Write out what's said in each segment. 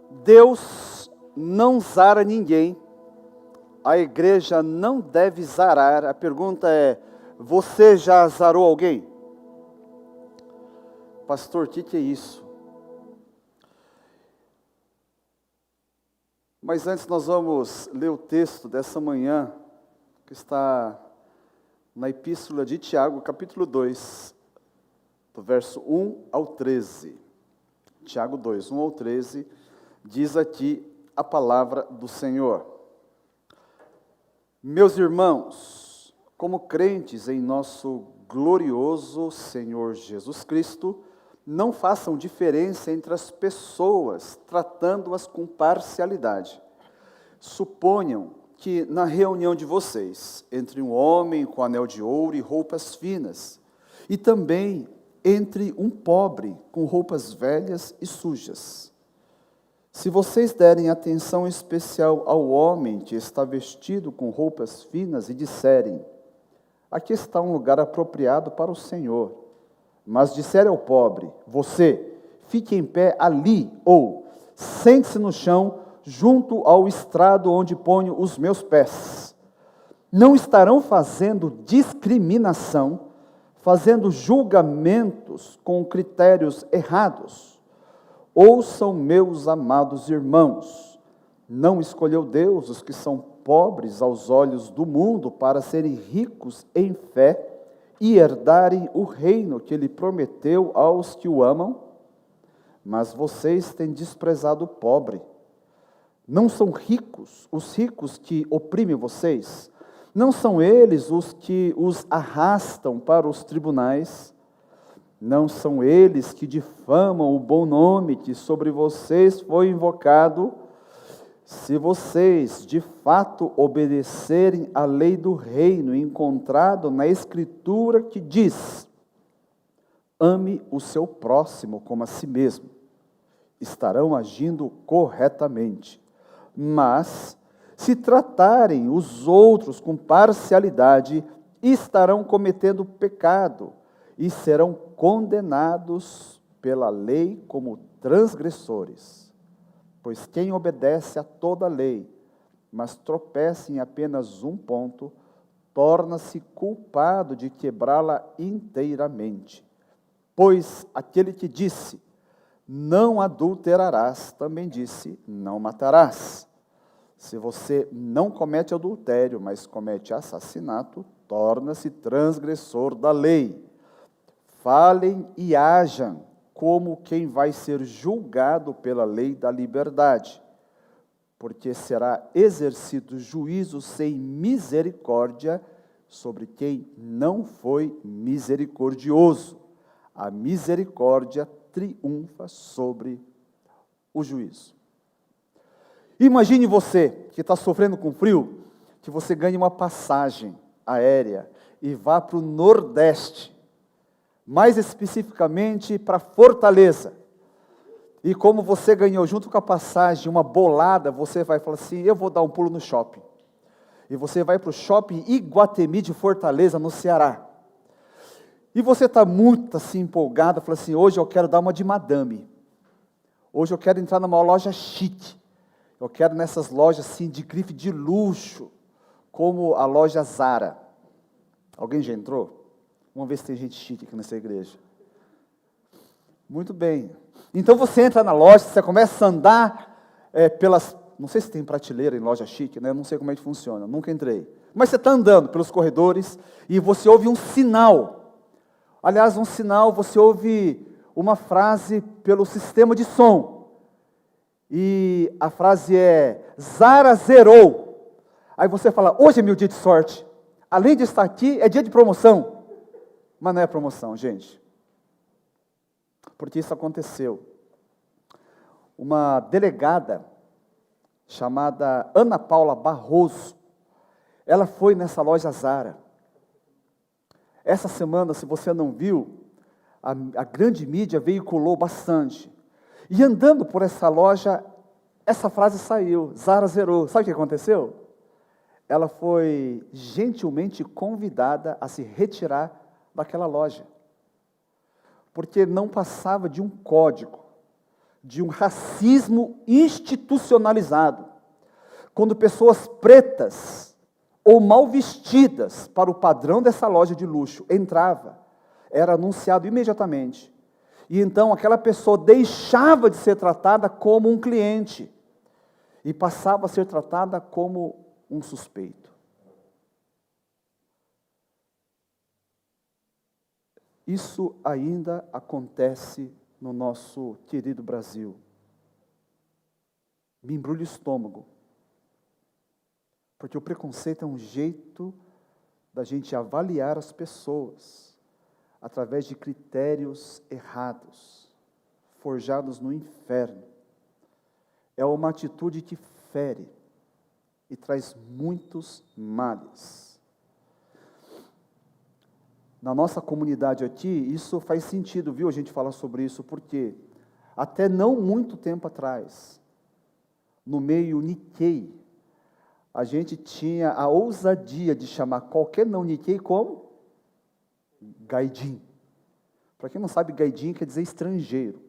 Deus não zara ninguém, a igreja não deve zarar. A pergunta é: você já zarou alguém? Pastor, o que é isso? Mas antes nós vamos ler o texto dessa manhã, que está na Epístola de Tiago, capítulo 2, do verso 1 ao 13. Tiago 2, 1 ao 13, diz aqui a palavra do Senhor. Meus irmãos, como crentes em nosso glorioso Senhor Jesus Cristo, não façam diferença entre as pessoas, tratando-as com parcialidade. Suponham que na reunião de vocês, entre um homem com anel de ouro e roupas finas, e também entre um pobre com roupas velhas e sujas. Se vocês derem atenção especial ao homem que está vestido com roupas finas e disserem: aqui está um lugar apropriado para o Senhor, mas disserem ao pobre: você, fique em pé ali, ou sente-se no chão, junto ao estrado onde ponho os meus pés, não estarão fazendo discriminação, fazendo julgamentos com critérios errados? Ouçam, meus amados irmãos, não escolheu Deus os que são pobres aos olhos do mundo para serem ricos em fé e herdarem o reino que Ele prometeu aos que o amam? Mas vocês têm desprezado o pobre. Não são ricos os ricos que oprimem vocês? Não são eles os que os arrastam para os tribunais? Não são eles que difamam o bom nome que sobre vocês foi invocado? Se vocês de fato obedecerem à lei do reino encontrado na Escritura que diz: ame o seu próximo como a si mesmo, estarão agindo corretamente. Mas, se tratarem os outros com parcialidade, estarão cometendo pecado e serão condenados pela lei como transgressores. Pois quem obedece a toda a lei, mas tropeça em apenas um ponto, torna-se culpado de quebrá-la inteiramente. Pois aquele que disse: não adulterarás, também disse: não matarás. Se você não comete adultério, mas comete assassinato, torna-se transgressor da lei. Falem e hajam como quem vai ser julgado pela lei da liberdade, porque será exercido juízo sem misericórdia sobre quem não foi misericordioso. A misericórdia triunfa sobre o juízo. Imagine você, que está sofrendo com frio, que você ganhe uma passagem aérea e vá para o Nordeste, mais especificamente para Fortaleza. E como você ganhou junto com a passagem uma bolada, você vai falar assim: eu vou dar um pulo no shopping. E você vai para o shopping Iguatemi de Fortaleza, no Ceará. E você está muito assim empolgado, fala assim: hoje eu quero dar uma de madame. Hoje eu quero entrar numa loja chique. Eu quero nessas lojas assim de grife de luxo, como a loja Zara. Alguém já entrou? Vamos ver se tem gente chique aqui nessa igreja. Muito bem. Então você entra na loja, você começa a andar pelas... Não sei se tem prateleira em loja chique, né? Eu não sei como é que funciona, nunca entrei. Mas você está andando pelos corredores e você ouve um sinal. Aliás, um sinal, você ouve uma frase pelo sistema de som. E a frase é: Zara zerou. Aí você fala: hoje é meu dia de sorte. Além de estar aqui, é dia de promoção. Mas não é promoção, gente. Porque isso aconteceu. Uma delegada chamada Ana Paula Barroso, ela foi nessa loja Zara. Essa semana, se você não viu, a grande mídia veiculou bastante. E andando por essa loja, essa frase saiu: Zara zerou. Sabe o que aconteceu? Ela foi gentilmente convidada a se retirar daquela loja, porque não passava de um código. de um racismo institucionalizado. Quando pessoas pretas ou mal vestidas para o padrão dessa loja de luxo entrava, era anunciado imediatamente. E então aquela pessoa deixava de ser tratada como um cliente e passava a ser tratada como um suspeito. Isso ainda acontece no nosso querido Brasil. Me embrulha o estômago. Porque o preconceito é um jeito da gente avaliar as pessoas através de critérios errados, forjados no inferno. É uma atitude que fere e traz muitos males. Na nossa comunidade aqui, isso faz sentido, viu, a gente falar sobre isso, porque até não muito tempo atrás, no meio Nikkei, a gente tinha a ousadia de chamar qualquer não Nikkei como gaijin. Para quem não sabe, gaijin quer dizer estrangeiro.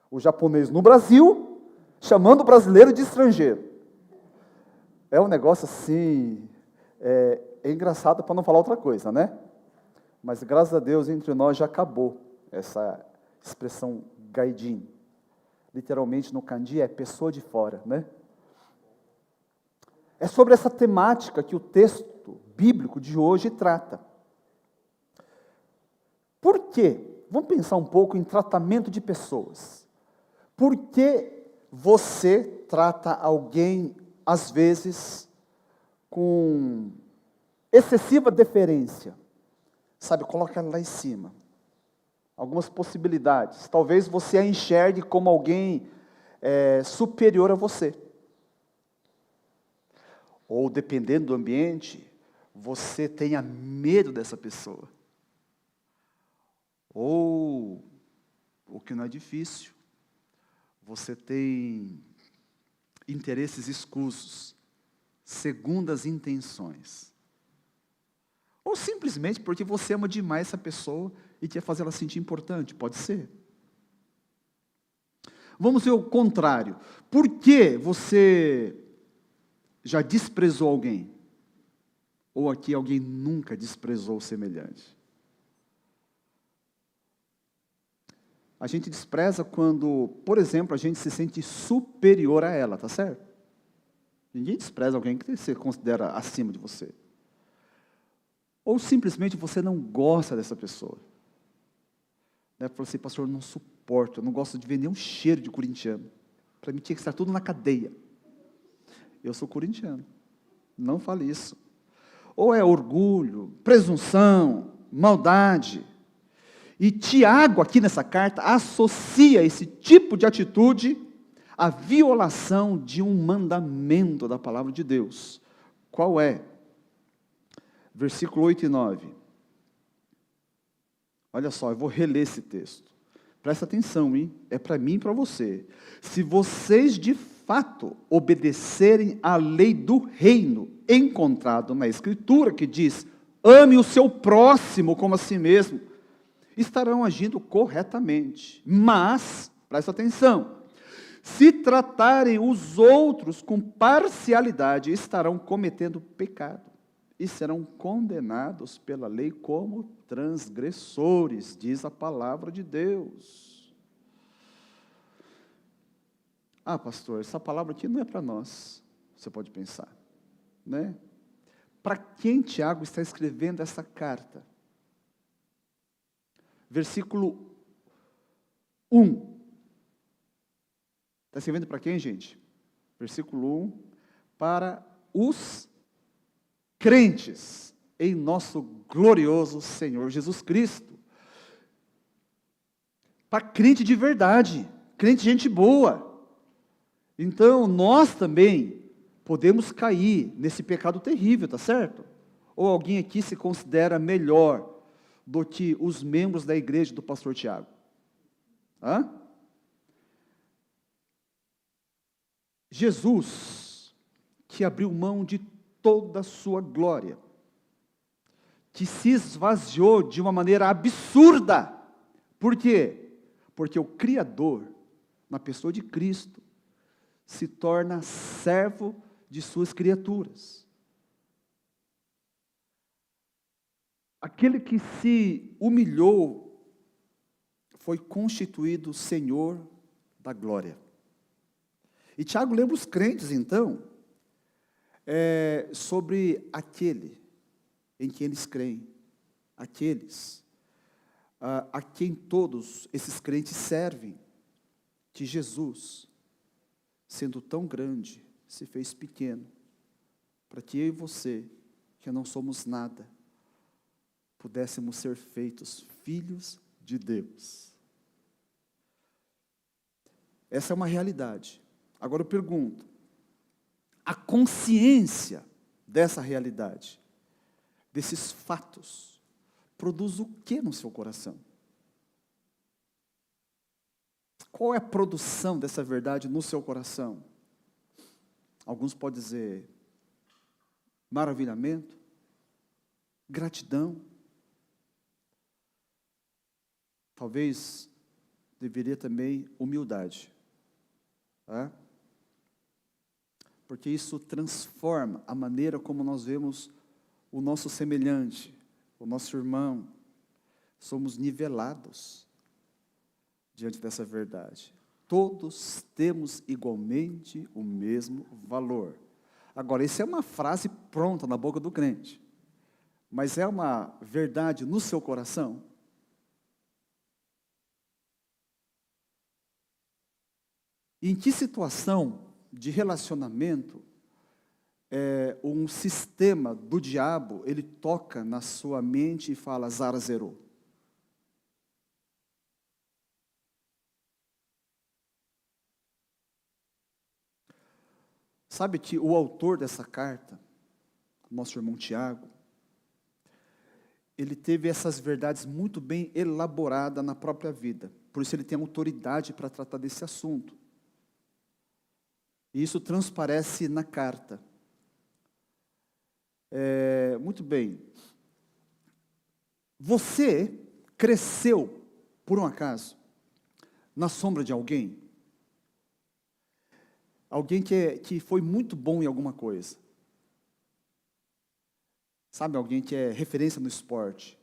O japonês no Brasil, chamando o brasileiro de estrangeiro. É um negócio assim, é engraçado para não falar outra coisa, né? Mas graças a Deus entre nós já acabou essa expressão gaijin. Literalmente no kanji é pessoa de fora, né? É sobre essa temática que o texto bíblico de hoje trata. Por quê? Vamos pensar um pouco em tratamento de pessoas. Por que você trata alguém, às vezes, com excessiva deferência? Sabe, coloca ela lá em cima. Algumas possibilidades. Talvez você a enxergue como alguém superior a você. Ou, dependendo do ambiente, você tenha medo dessa pessoa. Ou, o que não é difícil, você tem interesses escusos, segundas intenções. Ou simplesmente porque você ama demais essa pessoa e quer fazer ela sentir importante, pode ser. Vamos ver o contrário. Por que você já desprezou alguém? Ou aqui alguém nunca desprezou o semelhante? A gente despreza quando, por exemplo, a gente se sente superior a ela, tá certo? Ninguém despreza alguém que você considera acima de você. Ou simplesmente você não gosta dessa pessoa. Fala assim, pastor, eu não suporto, eu não gosto de ver nenhum cheiro de corintiano. Para mim tinha que estar tudo na cadeia. Eu sou corintiano. Não fale isso. Ou é orgulho, presunção, maldade. E Tiago, aqui nessa carta, associa esse tipo de atitude à violação de um mandamento da palavra de Deus. Qual é? Versículo 8 e 9. Olha só, eu vou reler esse texto. Presta atenção, hein? É para mim e para você. Se vocês de fato obedecerem à lei do reino encontrado na Escritura, que diz, ame o seu próximo como a si mesmo, estarão agindo corretamente. Mas, presta atenção, se tratarem os outros com parcialidade, estarão cometendo pecado e serão condenados pela lei como transgressores, diz a palavra de Deus. Ah, pastor, essa palavra aqui não é para nós, você pode pensar, né? Para quem Tiago está escrevendo essa carta? Versículo 1. Está escrevendo para quem, gente? Versículo 1. Para os crentes em nosso glorioso Senhor Jesus Cristo. Para crente de verdade, crente gente boa. Então, nós também podemos cair nesse pecado terrível, tá certo? Ou alguém aqui se considera melhor do que os membros da igreja do pastor Tiago? Hã? Jesus, que abriu mão de toda a sua glória, que se esvaziou de uma maneira absurda. Por quê? Porque o Criador na pessoa de Cristo, se torna servo de suas criaturas. Aquele que se humilhou foi constituído Senhor da glória. E Tiago lembra os crentes, então, sobre aquele em que eles creem, aqueles a quem todos esses crentes servem, que Jesus, sendo tão grande, se fez pequeno, para que eu e você, que não somos nada, pudéssemos ser feitos filhos de Deus. Essa é uma realidade. Agora eu pergunto, a consciência dessa realidade, desses fatos, produz o que no seu coração? Qual é a produção dessa verdade no seu coração? Alguns podem dizer maravilhamento, gratidão. Talvez deveria também humildade. Tá? Porque isso transforma a maneira como nós vemos o nosso semelhante, o nosso irmão. Somos nivelados diante dessa verdade. Todos temos igualmente o mesmo valor. Agora, isso é uma frase pronta na boca do crente. Mas é uma verdade no seu coração? Em que situação de relacionamento um sistema do diabo, ele toca na sua mente e fala, Zara zerou? Sabe que o autor dessa carta, nosso irmão Tiago, ele teve essas verdades muito bem elaboradas na própria vida. Por isso ele tem autoridade para tratar desse assunto. E isso transparece na carta. Muito bem. Você cresceu, por um acaso, na sombra de alguém? Alguém que foi muito bom em alguma coisa. Sabe, alguém que é referência no esporte.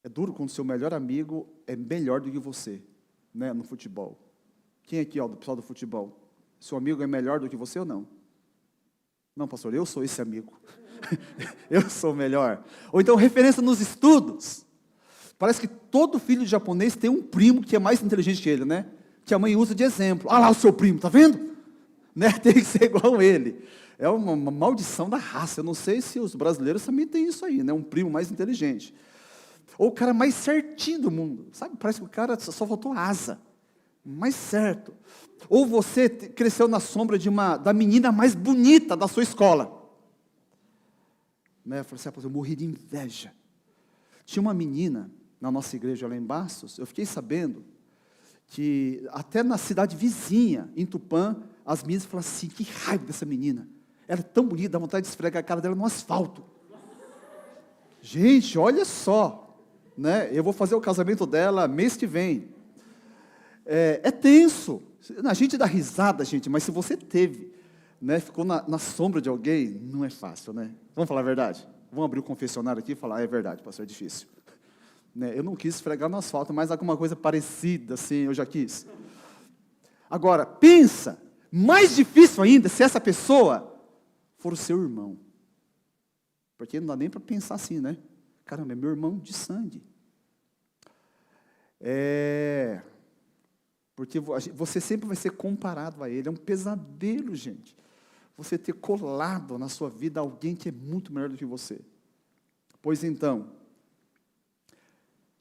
É duro quando seu melhor amigo é melhor do que você, né, no futebol. Quem aqui, do pessoal do futebol? Seu amigo é melhor do que você ou não? Não, pastor, eu sou esse amigo. Eu sou o melhor. Ou então, referência nos estudos. Parece que todo filho de japonês tem um primo que é mais inteligente que ele, né? Que a mãe usa de exemplo. Ah lá o seu primo, tá vendo? Né? Tem que ser igual a ele. É uma maldição da raça. Eu não sei se os brasileiros também têm isso aí, né? Um primo mais inteligente. Ou o cara mais certinho do mundo. Sabe, parece que o cara só faltou asa. Mais certo. Ou você cresceu na sombra da menina mais bonita da sua escola. Né? Eu falei assim, eu morri de inveja. Tinha uma menina na nossa igreja lá em Bastos, eu fiquei sabendo que até na cidade vizinha, em Tupã, as meninas falaram assim, que raiva dessa menina. Ela é tão bonita, dá vontade de esfregar a cara dela no asfalto. Gente, olha só, né? Eu vou fazer o casamento dela mês que vem. É tenso. A gente dá risada, gente, mas se você teve, né, ficou na sombra de alguém, não é fácil, né? Vamos falar a verdade? Vamos abrir o confessionário aqui e falar, é verdade, pastor, é difícil. Né, eu não quis esfregar no asfalto, mas alguma coisa parecida, assim, eu já quis. Agora, pensa, mais difícil ainda se essa pessoa for o seu irmão. Porque não dá nem para pensar assim, né? Caramba, é meu irmão de sangue. Porque você sempre vai ser comparado a ele. É um pesadelo, gente. Você ter colado na sua vida alguém que é muito melhor do que você. Pois então,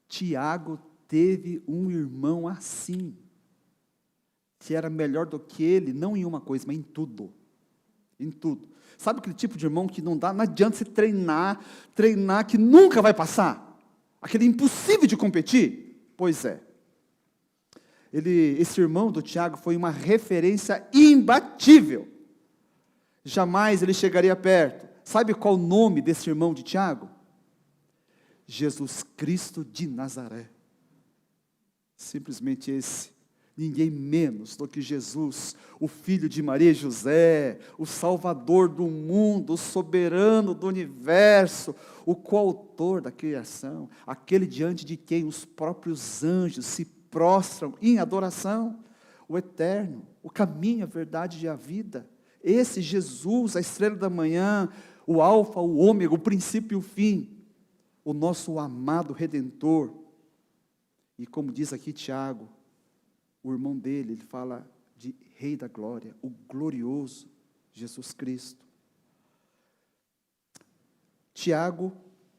Tiago teve um irmão assim, que era melhor do que ele, não em uma coisa, mas em tudo. Em tudo. Sabe aquele tipo de irmão que não adianta você treinar que nunca vai passar? Aquele impossível de competir? Pois é. Esse irmão do Tiago foi uma referência imbatível. Jamais ele chegaria perto. Sabe qual o nome desse irmão de Tiago? Jesus Cristo de Nazaré. Simplesmente esse. ninguém menos do que Jesus, o Filho de Maria e José, o Salvador do mundo, o soberano do universo, o coautor da criação, aquele diante de quem os próprios anjos se prostram em adoração, o eterno, o caminho, a verdade e a vida. Esse Jesus, a estrela da manhã, o alfa, o ômega, o princípio e o fim, o nosso amado Redentor. E como diz aqui Tiago, o irmão dele, ele fala de Rei da Glória, o glorioso Jesus Cristo. Tiago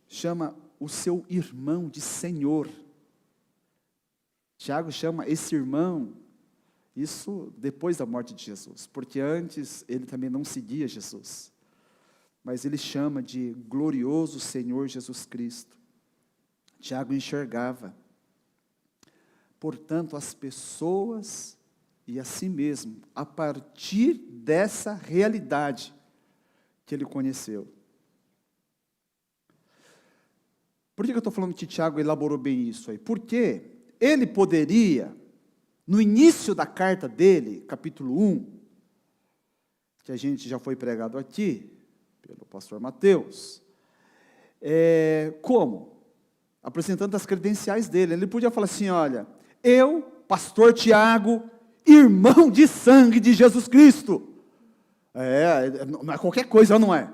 chama o seu irmão de Senhor. Tiago chama esse irmão, isso depois da morte de Jesus, porque antes ele também não seguia Jesus. Mas ele chama de glorioso Senhor Jesus Cristo. Tiago enxergava, portanto, as pessoas e a si mesmo, a partir dessa realidade que ele conheceu. Por que eu estou falando que Tiago elaborou bem isso aí? Porque ele poderia, no início da carta dele, capítulo 1, que a gente já foi pregado aqui, pelo pastor Mateus, como? Apresentando as credenciais dele. Ele podia falar assim, olha, eu, pastor Tiago, irmão de sangue de Jesus Cristo. Não é qualquer coisa, não é?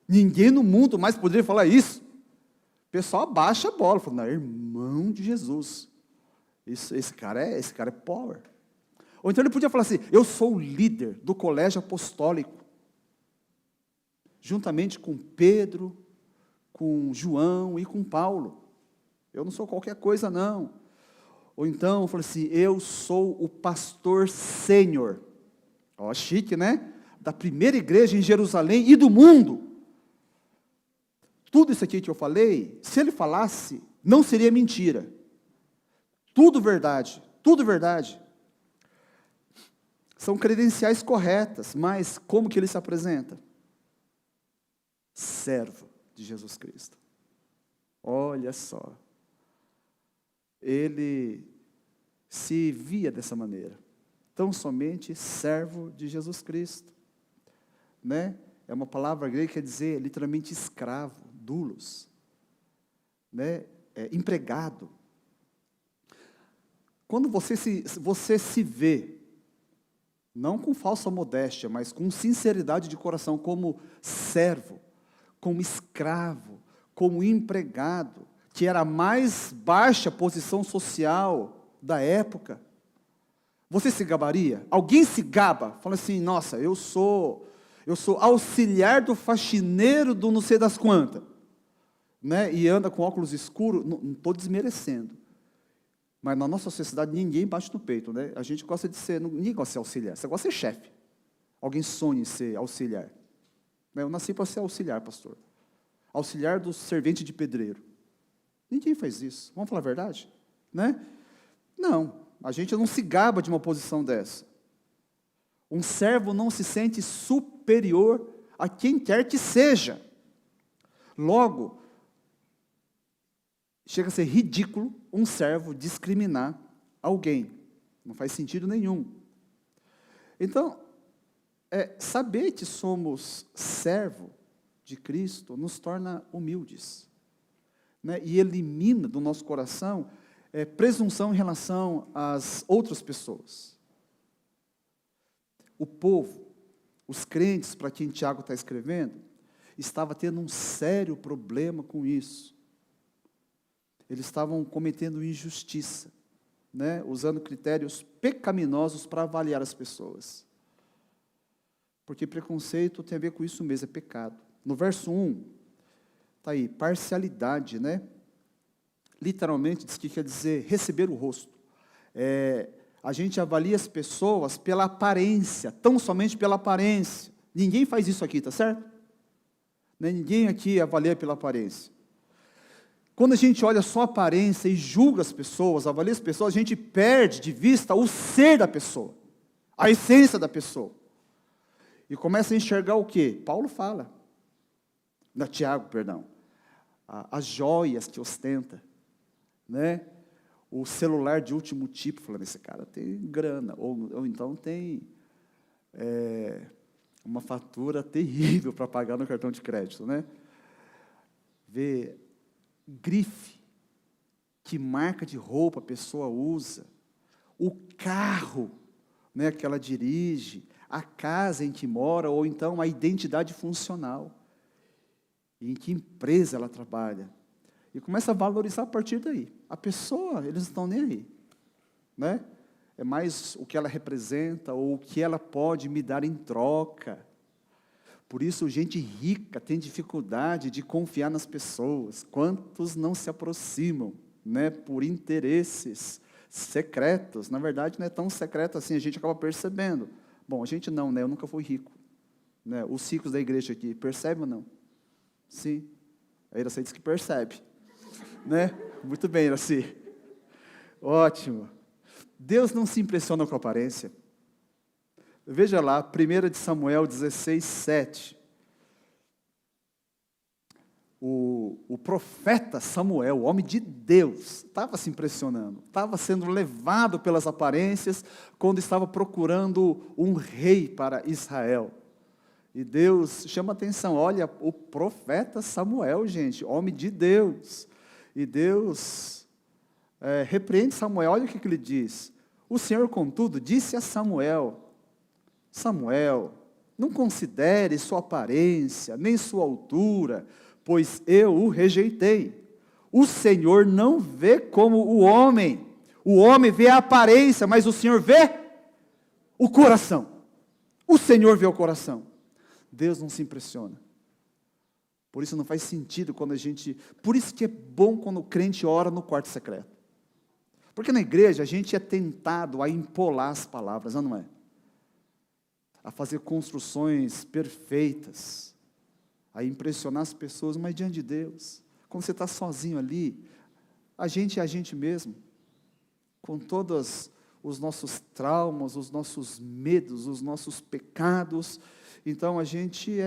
Ninguém no mundo mais poderia falar isso. O pessoal abaixa a bola, fala, não, irmão de Jesus. Esse cara é power. Ou então ele podia falar assim, eu sou o líder do colégio apostólico, juntamente com Pedro, com João e com Paulo. Eu não sou qualquer coisa, não. Ou então, eu falei assim, eu sou o pastor sênior. Ó, chique, né? Da primeira igreja em Jerusalém e do mundo. Tudo isso aqui que eu falei, se ele falasse, não seria mentira. Tudo verdade, tudo verdade. São credenciais corretas, mas como que ele se apresenta? Servo de Jesus Cristo. Olha só. Ele se via dessa maneira. Tão somente servo de Jesus Cristo. Né? É uma palavra grega que quer dizer literalmente escravo, doulos. Né? Empregado. Quando você se vê, não com falsa modéstia, mas com sinceridade de coração, como servo, como escravo, como empregado, que era a mais baixa posição social da época, você se gabaria? Alguém se gaba? Fala assim, nossa, eu sou auxiliar do faxineiro do não sei das quantas, né? E anda com óculos escuros, não estou desmerecendo. Mas na nossa sociedade ninguém bate no peito, né? A gente gosta de ser, ninguém gosta de ser auxiliar, você gosta de ser chefe. Alguém sonha em ser auxiliar. Eu nasci para ser auxiliar, pastor. Auxiliar do servente de pedreiro. Ninguém faz isso, vamos falar a verdade? Né? Não, a gente não se gaba de uma posição dessa. Um servo não se sente superior a quem quer que seja. Logo, chega a ser ridículo um servo discriminar alguém. Não faz sentido nenhum. Então, saber que somos servo de Cristo nos torna humildes. Né? E elimina do nosso coração presunção em relação às outras pessoas. O povo, os crentes para quem Tiago está escrevendo, estava tendo um sério problema com isso. Eles estavam cometendo injustiça, né? Usando critérios pecaminosos para avaliar as pessoas. Porque preconceito tem a ver com isso mesmo, é pecado. No verso 1, está aí, parcialidade, né? Literalmente diz que quer dizer receber o rosto. A gente avalia as pessoas pela aparência, tão somente pela aparência. Ninguém faz isso aqui, tá certo? Ninguém aqui avalia pela aparência. Quando a gente olha só a aparência e julga as pessoas, avalia as pessoas, a gente perde de vista o ser da pessoa, a essência da pessoa. E começa a enxergar o quê? Paulo fala, Tiago, perdão, as joias que ostenta, né? o celular de último tipo, falando, esse cara tem grana, ou então tem uma fatura terrível para pagar no cartão de crédito, né? Vê grife, que marca de roupa a pessoa usa, o carro, né, que ela dirige, a casa em que mora, ou então a identidade funcional, em que empresa ela trabalha. E começa a valorizar a partir daí. A pessoa, eles não estão nem aí, né? É mais o que ela representa, ou o que ela pode me dar em troca. Por isso, gente rica tem dificuldade de confiar nas pessoas. Quantos não se aproximam, né, por interesses secretos? Na verdade, não é tão secreto assim, a gente acaba percebendo. Bom, a gente não, né? Eu nunca fui rico. Né? Os ricos da igreja aqui, percebem ou não? Sim. A Iraci diz que percebe. Né? Muito bem, Iraci. Ótimo. Deus não se impressiona com a aparência. Veja lá, 1 Samuel 16, 7. O profeta Samuel, o homem de Deus, estava se impressionando, estava sendo levado pelas aparências quando estava procurando um rei para Israel. E Deus chama atenção, olha, o profeta Samuel, gente, homem de Deus. E Deus repreende Samuel, olha o que ele diz. O Senhor, contudo, disse a Samuel, Samuel, não considere sua aparência, nem sua altura, pois eu o rejeitei. O Senhor não vê como o homem vê a aparência, mas o Senhor vê o coração. O Senhor vê o coração. Deus não se impressiona. Por isso não faz sentido quando por isso que é bom quando o crente ora no quarto secreto. Porque na igreja a gente é tentado a empolar as palavras, não é? A fazer construções perfeitas, a impressionar as pessoas, mas diante de Deus, quando você está sozinho ali, a gente é a gente mesmo, com todos os nossos traumas, os nossos medos, os nossos pecados. Então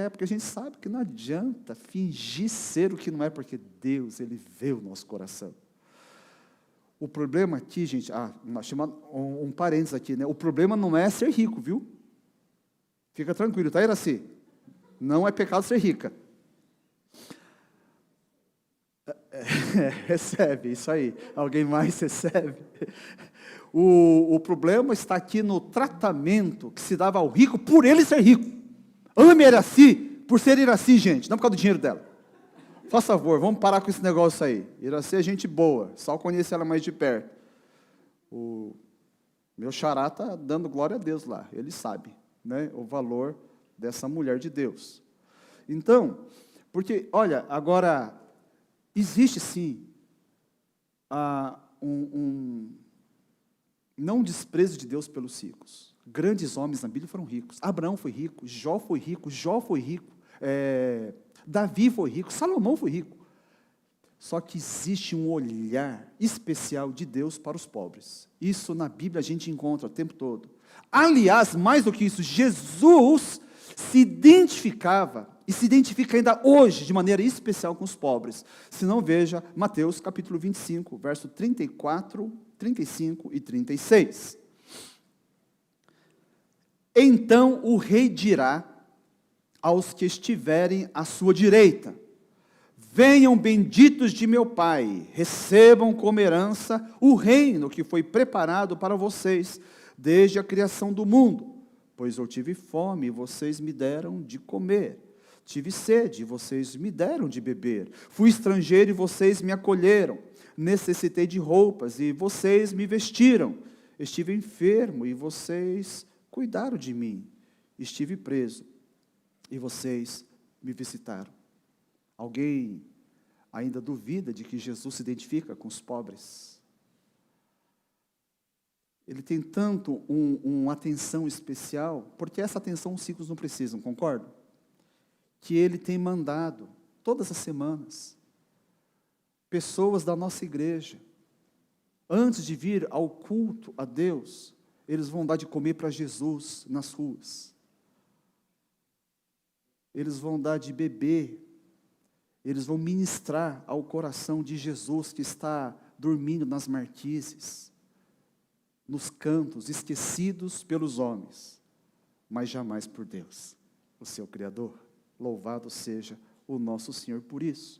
porque a gente sabe que não adianta fingir ser o que não é, porque Deus, Ele vê o nosso coração. O problema aqui, gente, chamando um parênteses aqui, né? O problema não é ser rico, viu? Fica tranquilo, tá, Iraci? Não é pecado ser rica. Recebe, isso aí. Alguém mais recebe? O problema está aqui no tratamento que se dava ao rico por ele ser rico. Ame Iraci por ser Iraci, gente, não por causa do dinheiro dela. Faz favor, vamos parar com esse negócio aí. Iraci é gente boa, só conhecer ela mais de perto. O meu xará está dando glória a Deus lá, ele sabe, né, o valor dessa mulher de Deus. Então, porque, olha, agora, existe sim não um desprezo de Deus pelos ricos. Grandes homens na Bíblia foram ricos. Abraão foi rico, Jó foi rico, Davi foi rico, Salomão foi rico. Só que existe um olhar especial de Deus para os pobres. Isso na Bíblia a gente encontra o tempo todo. Aliás, mais do que isso, Jesus se identificava e se identifica ainda hoje de maneira especial com os pobres. Se não, veja Mateus capítulo 25, verso 34, 35 e 36. Então o rei dirá aos que estiverem à sua direita: venham benditos de meu Pai, recebam como herança o reino que foi preparado para vocês desde a criação do mundo. Pois eu tive fome e vocês me deram de comer. Tive sede e vocês me deram de beber. Fui estrangeiro e vocês me acolheram. Necessitei de roupas e vocês me vestiram. Estive enfermo e vocês cuidaram de mim. Estive preso e vocês me visitaram. Alguém ainda duvida de que Jesus se identifica com os pobres? Ele tem tanto uma atenção especial, porque essa atenção os ricos não precisam, concordam? Que ele tem mandado, todas as semanas, pessoas da nossa igreja, antes de vir ao culto a Deus, eles vão dar de comer para Jesus nas ruas. Eles vão dar de beber. Eles vão ministrar ao coração de Jesus que está dormindo nas marquises, nos cantos, esquecidos pelos homens, mas jamais por Deus, o seu Criador. Louvado seja o nosso Senhor por isso.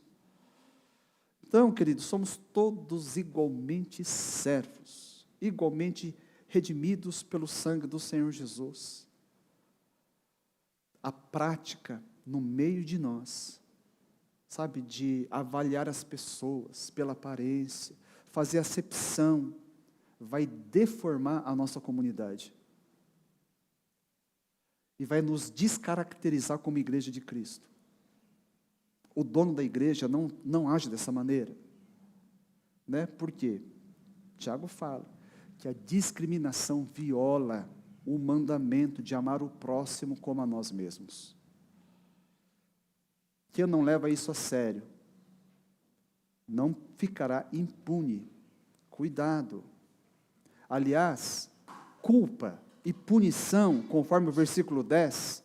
Então, queridos, somos todos igualmente servos, igualmente redimidos pelo sangue do Senhor Jesus. A prática no meio de nós, sabe, de avaliar as pessoas pela aparência, fazer acepção, vai deformar a nossa comunidade. E vai nos descaracterizar como igreja de Cristo. O dono da igreja não age dessa maneira. Né? Por quê? Tiago fala que a discriminação viola o mandamento de amar o próximo como a nós mesmos. Quem não leva isso a sério, não ficará impune. Cuidado. Aliás, culpa e punição, conforme o versículo 10,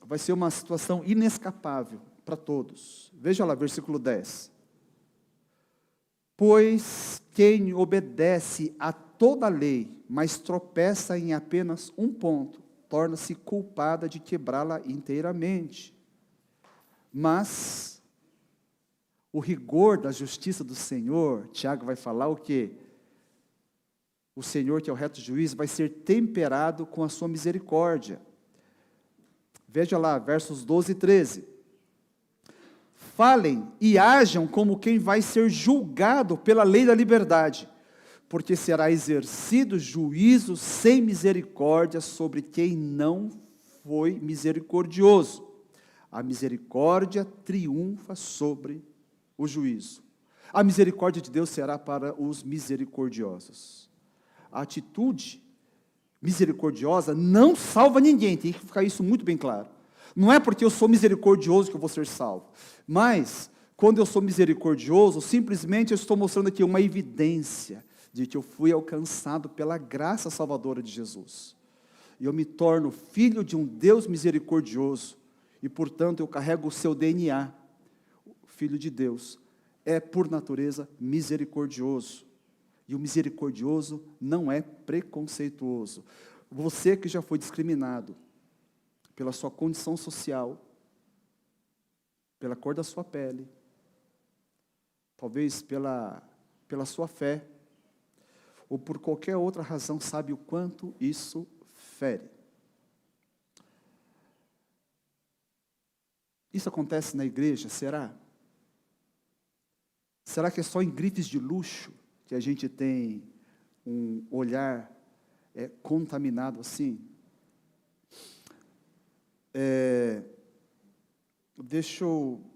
vai ser uma situação inescapável para todos. Veja lá, versículo 10. Pois quem obedece a toda a lei, mas tropeça em apenas um ponto, torna-se culpada de quebrá-la inteiramente. Mas o rigor da justiça do Senhor, Tiago vai falar o quê? O Senhor, que é o reto juiz, vai ser temperado com a sua misericórdia. Veja lá, versos 12 e 13. Falem e hajam como quem vai ser julgado pela lei da liberdade, porque será exercido juízo sem misericórdia sobre quem não foi misericordioso. A misericórdia triunfa sobre o juízo. A misericórdia de Deus será para os misericordiosos. A atitude misericordiosa não salva ninguém, tem que ficar isso muito bem claro. Não é porque eu sou misericordioso que eu vou ser salvo, mas quando eu sou misericordioso, simplesmente eu estou mostrando aqui uma evidência de que eu fui alcançado pela graça salvadora de Jesus. E eu me torno filho de um Deus misericordioso, e portanto eu carrego o seu DNA. O Filho de Deus é por natureza misericordioso. E o misericordioso não é preconceituoso. Você que já foi discriminado pela sua condição social, pela cor da sua pele, talvez pela sua fé, ou por qualquer outra razão, sabe o quanto isso fere. Isso acontece na igreja, será? Será que é só em grifes de luxo que a gente tem um olhar contaminado assim?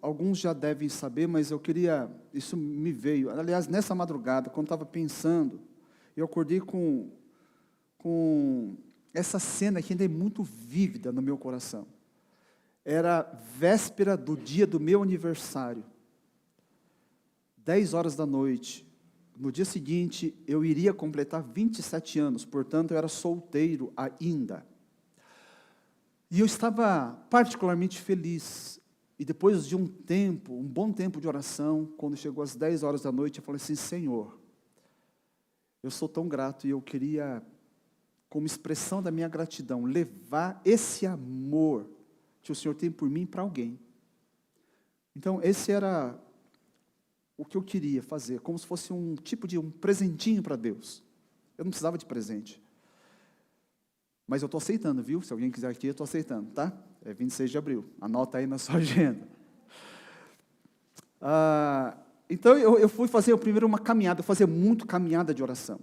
Alguns já devem saber, mas eu queria, isso me veio, aliás, nessa madrugada, quando estava pensando, eu acordei com essa cena que ainda é muito vívida no meu coração. Era véspera do dia do meu aniversário, 10 horas da noite. No dia seguinte, eu iria completar 27 anos, portanto, eu era solteiro ainda. E eu estava particularmente feliz. E depois de um bom tempo de oração, quando chegou às 10 horas da noite, eu falei assim: Senhor, eu sou tão grato e eu queria, como expressão da minha gratidão, levar esse amor que o Senhor tem por mim para alguém. Então, esse era o que eu queria fazer, como se fosse um tipo de um presentinho para Deus. Eu não precisava de presente. Mas eu estou aceitando, viu? Se alguém quiser aqui, eu estou aceitando, tá? É 26 de abril. Anota aí na sua agenda. Então, eu fui fazer primeiro uma caminhada, eu fazia muito caminhada de oração.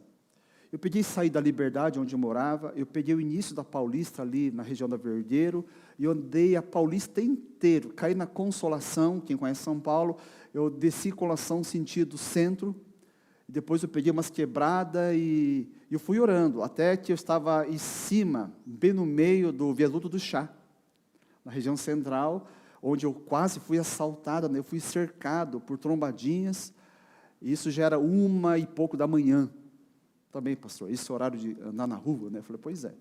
Eu peguei sair da Liberdade, onde eu morava, eu peguei o início da Paulista, ali na região da Vergueiro, e eu andei a Paulista inteiro, caí na Consolação, quem conhece São Paulo, eu desci Consolação sentido centro, depois eu peguei umas quebradas e eu fui orando, até que eu estava em cima, bem no meio do viaduto do Chá, na região central, onde eu quase fui assaltado, né? Eu fui cercado por trombadinhas, e isso já era 1h da manhã. Também, pastor, esse horário de andar na rua, né? Eu falei, pois é.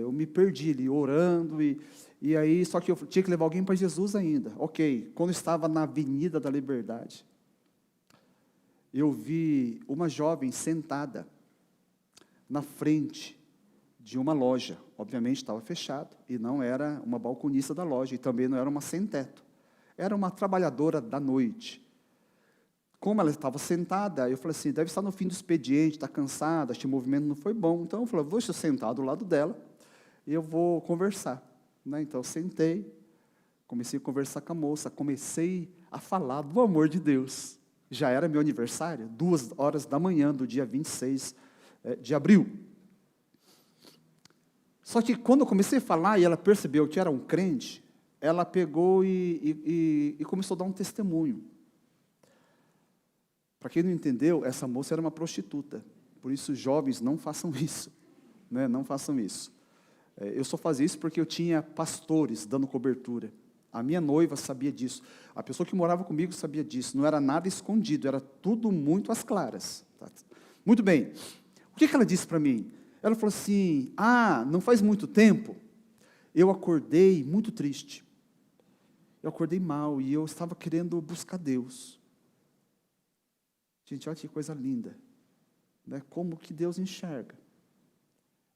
Eu me perdi ali, orando, e aí, só que eu tinha que levar alguém para Jesus ainda. Ok, quando eu estava na Avenida da Liberdade, eu vi uma jovem sentada na frente de uma loja. Obviamente estava fechado, e não era uma balconista da loja, e também não era uma sem-teto. Era uma trabalhadora da noite. Como ela estava sentada, eu falei assim, deve estar no fim do expediente, está cansada, acho que o movimento não foi bom. Então eu falei, vou sentar do lado dela e eu vou conversar. Né? Então eu sentei, comecei a conversar com a moça, comecei a falar do amor de Deus. Já era meu aniversário, 2h da manhã do dia 26 de abril. Só que quando eu comecei a falar e ela percebeu que era um crente, ela pegou e começou a dar um testemunho. Para quem não entendeu, essa moça era uma prostituta. Por isso, jovens, não façam isso. Né? Não façam isso. Eu só fazia isso porque eu tinha pastores dando cobertura. A minha noiva sabia disso. A pessoa que morava comigo sabia disso. Não era nada escondido, era tudo muito às claras. Tá? Muito bem. O que ela disse para mim? Ela falou assim, não faz muito tempo, eu acordei muito triste. Eu acordei mal e eu estava querendo buscar Deus. Gente, olha que coisa linda. Né? Como que Deus enxerga.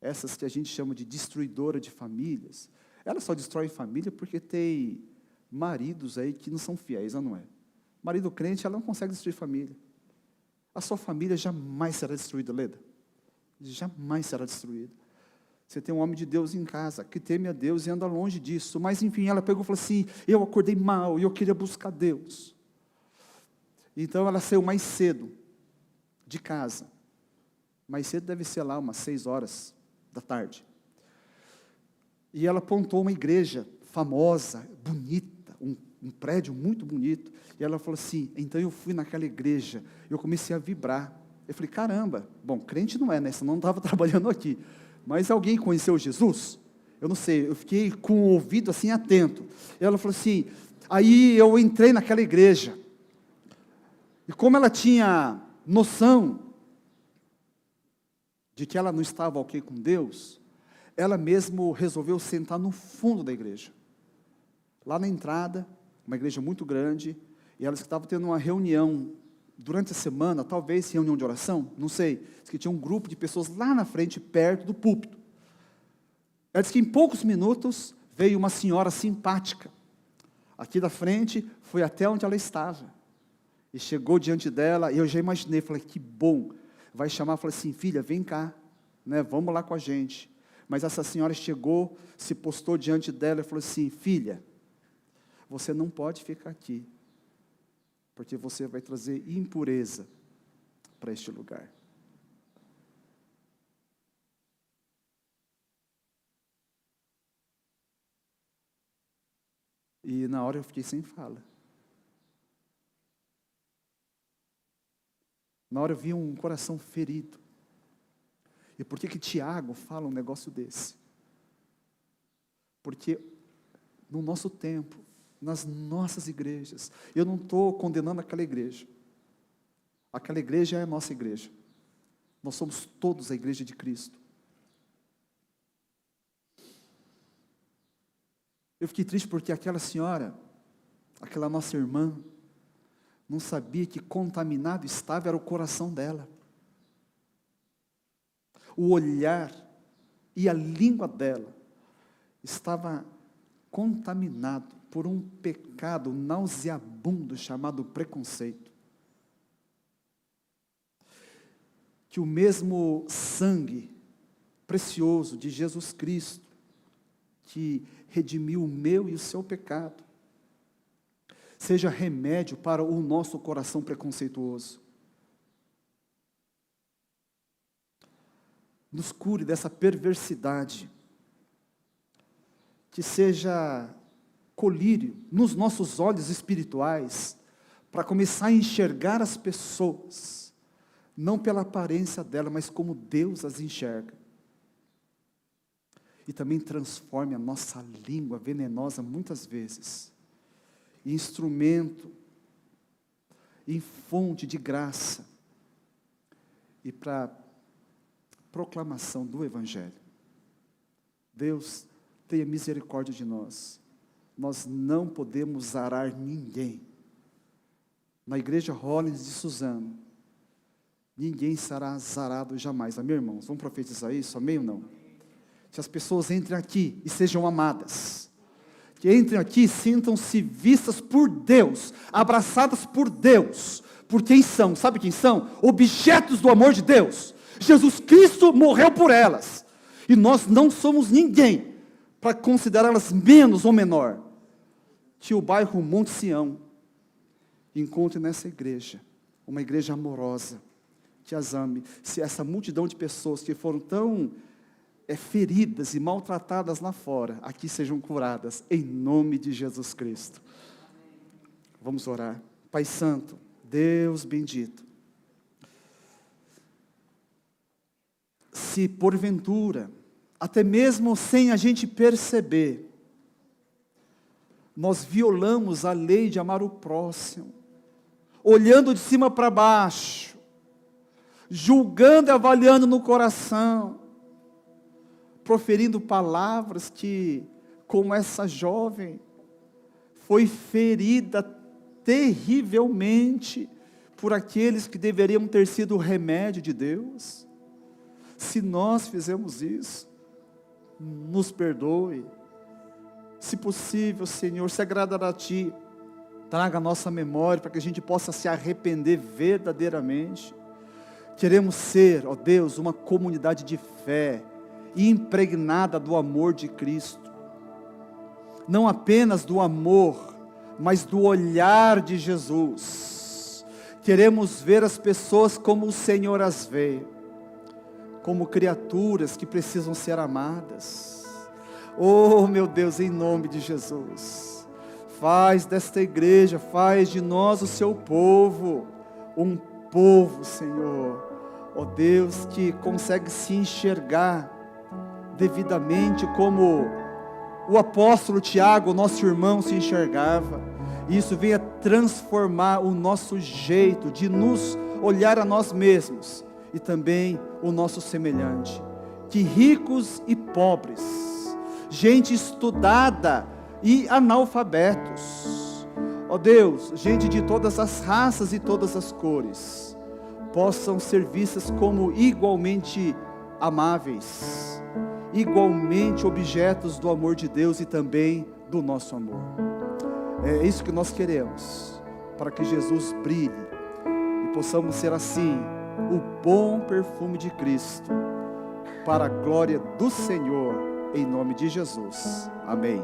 Essas que a gente chama de destruidora de famílias, ela só destrói família porque tem maridos aí que não são fiéis, não é? Marido crente, ela não consegue destruir família. A sua família jamais será destruída, Leda. Jamais será destruída. Você tem um homem de Deus em casa, que teme a Deus e anda longe disso. Mas, enfim, ela pegou e falou assim, eu acordei mal e eu queria buscar Deus. Então, ela saiu mais cedo de casa. Mais cedo deve ser lá, umas 6h da tarde. E ela apontou uma igreja famosa, bonita, um prédio muito bonito. E ela falou assim, então eu fui naquela igreja, eu comecei a vibrar. Eu falei, caramba, bom, crente não é, né? Senão não estava trabalhando aqui. Mas alguém conheceu Jesus? Eu não sei, eu fiquei com o ouvido assim atento. E ela falou assim, aí eu entrei naquela igreja. E como ela tinha noção de que ela não estava ok com Deus, ela mesmo resolveu sentar no fundo da igreja. Lá na entrada, uma igreja muito grande, e elas estavam tendo uma reunião durante a semana, talvez reunião de oração, não sei, diz que tinha um grupo de pessoas lá na frente, perto do púlpito. Ela disse que em poucos minutos veio uma senhora simpática, aqui da frente, foi até onde ela estava. E chegou diante dela, e eu já imaginei, falei, que bom. Vai chamar, falei assim, filha, vem cá, né, vamos lá com a gente. Mas essa senhora chegou, se postou diante dela e falou assim, filha, você não pode ficar aqui, porque você vai trazer impureza para este lugar. E na hora eu fiquei sem fala. Na hora eu vi um coração ferido. E por que Tiago fala um negócio desse? Porque no nosso tempo, nas nossas igrejas, eu não estou condenando aquela igreja. Aquela igreja é a nossa igreja. Nós somos todos a igreja de Cristo. Eu fiquei triste porque aquela senhora, aquela nossa irmã, não sabia que contaminado estava, era o coração dela. O olhar e a língua dela estava contaminado por um pecado nauseabundo chamado preconceito. Que o mesmo sangue precioso de Jesus Cristo, que redimiu o meu e o seu pecado, seja remédio para o nosso coração preconceituoso. Nos cure dessa perversidade, que seja colírio nos nossos olhos espirituais, para começar a enxergar as pessoas, não pela aparência dela, mas como Deus as enxerga. E também transforme a nossa língua venenosa, muitas vezes, em instrumento, em fonte de graça, e para proclamação do Evangelho. Deus, tenha misericórdia de nós. Nós não podemos arar ninguém. Na igreja Rollins de Suzano, ninguém será azarado jamais. Amém, irmãos? Vamos profetizar isso? Amém ou não? Que as pessoas entrem aqui e sejam amadas. Que entrem aqui e sintam-se vistas por Deus, abraçadas por Deus. Por quem são? Sabe quem são? Objetos do amor de Deus. Jesus Cristo morreu por elas. E nós não somos ninguém para considerá-las menos ou menor. Que o bairro Monte Sião encontre nessa igreja uma igreja amorosa, que as ame. Se essa multidão de pessoas que foram tão feridas e maltratadas lá fora, aqui sejam curadas, em nome de Jesus Cristo. Vamos orar. Pai Santo, Deus bendito, se porventura, até mesmo sem a gente perceber, nós violamos a lei de amar o próximo, olhando de cima para baixo, julgando e avaliando no coração, proferindo palavras que, como essa jovem, foi ferida terrivelmente por aqueles que deveriam ter sido o remédio de Deus. Se nós fizemos isso, nos perdoe. Se possível, Senhor, se agradar a Ti, traga a nossa memória para que a gente possa se arrepender verdadeiramente. Queremos ser, ó Deus, uma comunidade de fé, impregnada do amor de Cristo. Não apenas do amor, mas do olhar de Jesus. Queremos ver as pessoas como o Senhor as vê, como criaturas que precisam ser amadas. Oh, meu Deus, em nome de Jesus, faz desta igreja, faz de nós o seu povo, um povo, Senhor, ó Deus, que consegue se enxergar devidamente como o apóstolo Tiago, nosso irmão, se enxergava. Isso venha transformar o nosso jeito de nos olhar a nós mesmos e também o nosso semelhante. Que ricos e pobres, gente estudada e analfabetos, ó Deus, gente de todas as raças e todas as cores, possam ser vistas como igualmente amáveis, igualmente objetos do amor de Deus e também do nosso amor. É isso que nós queremos, para que Jesus brilhe e possamos ser assim, o bom perfume de Cristo, para a glória do Senhor, em nome de Jesus. Amém.